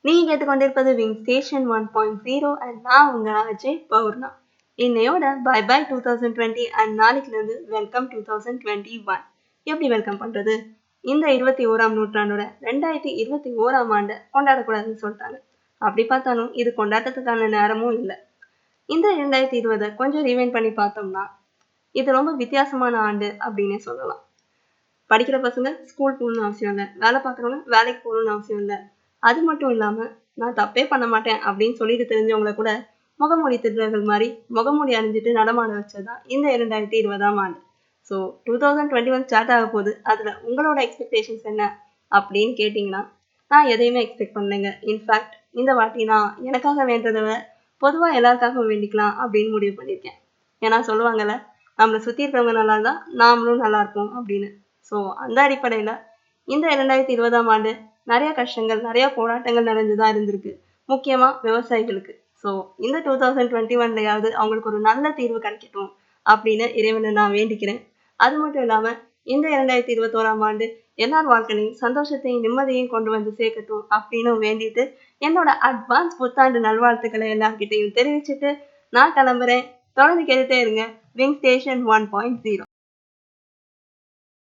நீங்க கேட்டுக்கொண்டிருப்பது wing station 1.0 and நான் உங்க அஜய் பௌர்ணா. இன்னையோட பை பை 2020 அண்ட் நாளைக்குல இருந்து வெல்கம் 2021. எப்படி வெல்கம் பண்றது? இந்த 21ஆம் நூற்றாண்டோட 2021ஆம் ஆண்டு கொண்டாடக்கூடாதுன்னு சொல்லிட்டாங்க. அப்படி பார்த்தாலும் இது கொண்டாட்டத்துக்கான நேரமும் இல்லை. இந்த 2020 கொஞ்சம் ரீவைண்ட் பண்ணி பார்த்தோம்னா இது ரொம்ப வித்தியாசமான ஆண்டு அப்படின்னே சொல்லலாம். படிக்கிற பசங்க ஸ்கூல் போகணும்னு அவசியம் இல்லை, வேலை பார்க்குறவங்க வேலைக்கு போகணும்னு அவசியம் இல்லை. அது மட்டும் இல்லாம நான் தப்பே பண்ண மாட்டேன் அப்படின்னு சொல்லிட்டு தெரிஞ்சவங்கள கூட முகமூடி திருடர்கள் மாதிரி முகமூடி அணிஞ்சிட்டு நடமாட வச்சதுதான் இந்த 2020ஆம் ஆண்டு. ஸோ 2021 ஸ்டார்ட் ஆக போகுது. அதுல உங்களோட எக்ஸ்பெக்டேஷன்ஸ் என்ன அப்படின்னு கேட்டீங்கன்னா, நான் எதையுமே எக்ஸ்பெக்ட் பண்ணலைங்க. இன்ஃபேக்ட் இந்த வாட்டி நான் எனக்காக வேண்டதை விட பொதுவா எல்லாருக்காகவும் வேண்டிக்கலாம் அப்படின்னு முடிவு பண்ணியிருக்கேன். ஏன்னா சொல்லுவாங்கல்ல, நம்மளை சுத்தி இருக்கிறவங்க நல்லா இருந்தா நாமளும் நல்லா இருப்போம் அப்படின்னு. ஸோ அந்த அடிப்படையில இந்த 2020ஆம் ஆண்டு நிறைய கஷ்டங்கள், நிறைய போராட்டங்கள் நிறைஞ்சுதான் இருந்திருக்கு, முக்கியமா விவசாயிகளுக்கு. ஸோ இந்த 2021லயாவது அவங்களுக்கு ஒரு நல்ல தீர்வு கிடைக்கட்டும் அப்படின்னு இறைவனை நான் வேண்டிக்கிறேன். அது மட்டும் இல்லாம இந்த 2021ஆம் ஆண்டு எல்லார் வாழ்க்கையிலையும் சந்தோஷத்தையும் நிம்மதியையும் கொண்டு வந்து சேர்க்கட்டும் அப்படின்னு வேண்டிட்டு என்னோட அட்வான்ஸ் புத்தாண்டு நல்வாழ்த்துக்களை எல்லார்கிட்டையும் தெரிவிச்சுட்டு நான் கிளம்புறேன். தொடர்ந்து கேட்டுட்டே இருங்க விங் ஸ்டேஷன் 1.0.